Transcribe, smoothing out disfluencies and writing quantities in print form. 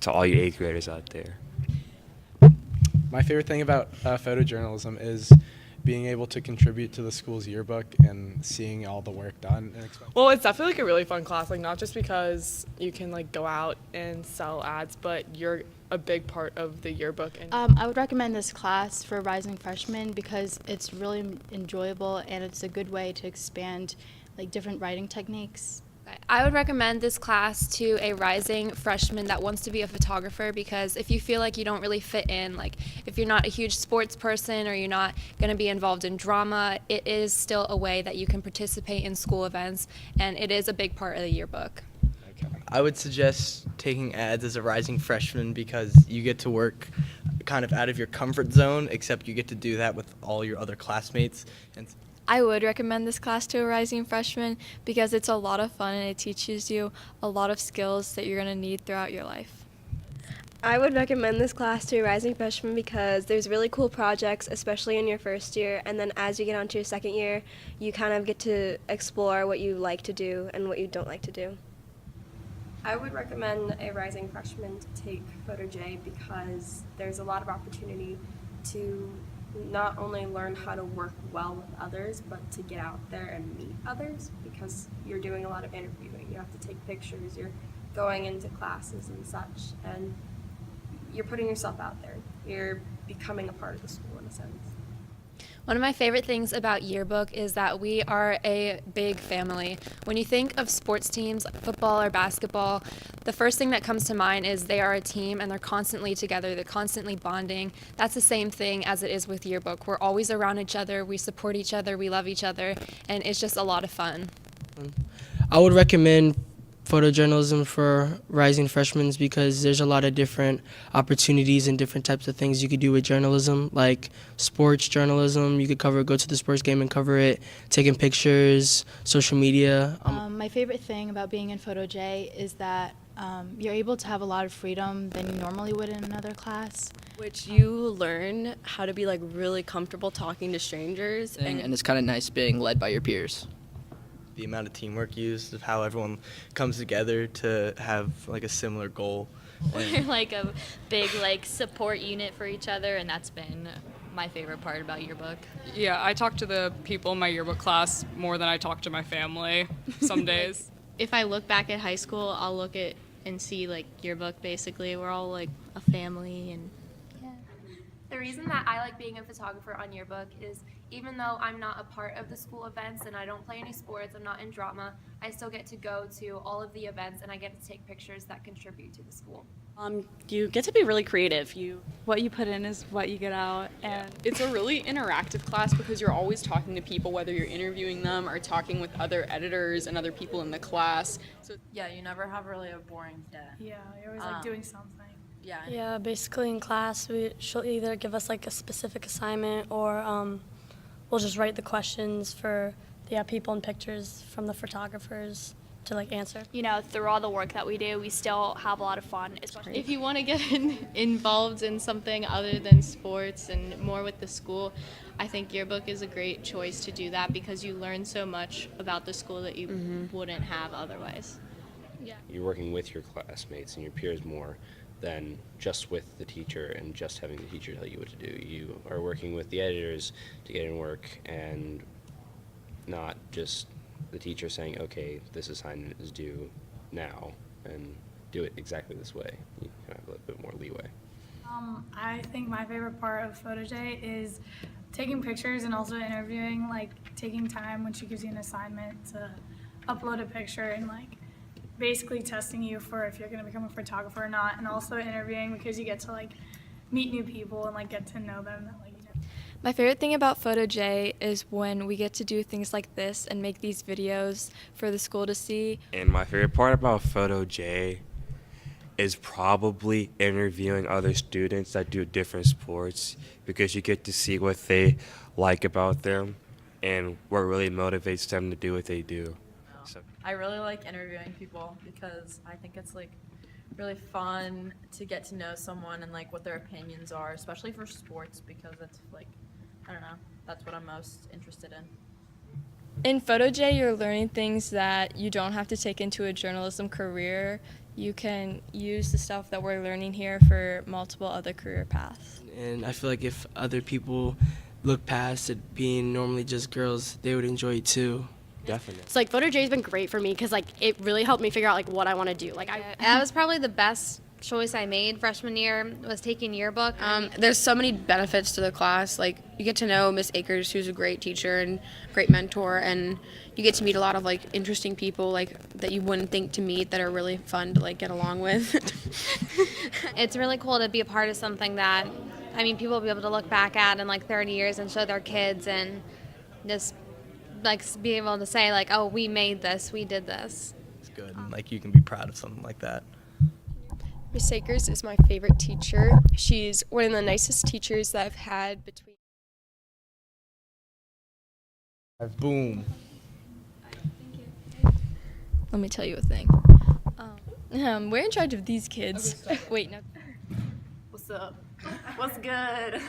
to all you 8th graders out there. My favorite thing about photojournalism is being able to contribute to the school's yearbook and seeing all the work done. Well, it's definitely like a really fun class, like not just because you can like go out and sell ads, but you're a big part of the yearbook. And I would recommend this class for rising freshmen because it's really enjoyable and it's a good way to expand like different writing techniques. I would recommend this class to a rising freshman that wants to be a photographer, because if you feel like you don't really fit in, like if you're not a huge sports person or you're not going to be involved in drama, it is still a way that you can participate in school events, and it is a big part of the yearbook. I would suggest taking ads as a rising freshman because you get to work kind of out of your comfort zone, except you get to do that with all your other classmates. And I would recommend this class to a rising freshman because it's a lot of fun and it teaches you a lot of skills that you're going to need throughout your life. I would recommend this class to a rising freshman because there's really cool projects, especially in your first year, and then as you get onto your second year, you kind of get to explore what you like to do and what you don't like to do. I would recommend a rising freshman to take Photo J because there's a lot of opportunity to not only learn how to work well with others, but to get out there and meet others, because you're doing a lot of interviewing. You have to take pictures, you're going into classes and such, and you're putting yourself out there. You're becoming a part of the school in a sense. One of my favorite things about yearbook is that we are a big family. When you think of sports teams, like football or basketball, the first thing that comes to mind is they are a team and they're constantly together, they're constantly bonding. That's the same thing as it is with yearbook. We're always around each other, we support each other, we love each other, and it's just a lot of fun. I would recommend photojournalism for rising freshmen because there's a lot of different opportunities and different types of things you could do with journalism, like sports journalism. You could go to the sports game and cover it, taking pictures, social media. My favorite thing about being in Photo J is that you're able to have a lot of freedom than you normally would in another class. Which you learn how to be like really comfortable talking to strangers. And it's kind of nice being led by your peers. the amount of teamwork used, of how everyone comes together to have like a similar goal. We're like a big like support unit for each other, and that's been my favorite part about yearbook. Yeah, I talk to the people in my yearbook class more than I talk to my family some days. If I look back at high school, I'll look at and see like yearbook basically. We're all like a family. And the reason that I like being a photographer on yearbook is even though I'm not a part of the school events and I don't play any sports, I'm not in drama, I still get to go to all of the events and I get to take pictures that contribute to the school. You get to be really creative. What you put in is what you get out. And it's a really interactive class because you're always talking to people, whether you're interviewing them or talking with other editors and other people in the class. So yeah, you never have really a boring day. Yeah, you're always like doing something. Yeah, basically in class she'll either give us like a specific assignment or we'll just write the questions for the people and pictures from the photographers to like answer. You know, through all the work that we do, we still have a lot of fun. Especially if you want to get involved in something other than sports and more with the school, I think yearbook is a great choice to do that because you learn so much about the school that you wouldn't have otherwise. Yeah. You're working with your classmates and your peers more than just with the teacher and just having the teacher tell you what to do. You are working with the editors to get in work and not just the teacher saying, okay, this assignment is due now and do it exactly this way. You kind of have a little bit more leeway. I think my favorite part of Photo J is taking pictures and also interviewing, like taking time when she gives you an assignment to upload a picture and like basically testing you for if you're going to become a photographer or not, and also interviewing because you get to like meet new people and like get to know them. My favorite thing about Photo J is when we get to do things like this and make these videos for the school to see. And my favorite part about Photo J is probably interviewing other students that do different sports because you get to see what they like about them and what really motivates them to do what they do. So I really like interviewing people because I think it's like really fun to get to know someone and like what their opinions are, especially for sports, because it's like, I don't know, that's what I'm most interested in. In Photo J, you're learning things that you don't have to take into a journalism career. you can use the stuff that we're learning here for multiple other career paths. And I feel like if other people look past it being normally just girls, they would enjoy it too. Definitely. So like Photo J has been great for me because like it really helped me figure out like what I want to do. Like That was probably the best choice I made freshman year, was taking yearbook. There's so many benefits to the class. Like, you get to know Miss Akers, who's a great teacher and great mentor, and you get to meet a lot of like interesting people like that you wouldn't think to meet that are really fun to like get along with. It's really cool to be a part of something that, I mean, people will be able to look back at in like 30 years and show their kids and just like be able to say like, oh, we made this, we did this. It's good. And, like, you can be proud of something like that. Miss Akers is my favorite teacher. She's one of the nicest teachers that I've had between. Boom. Let me tell you a thing. We're in charge of these kids. Wait, no. What's up? What's good?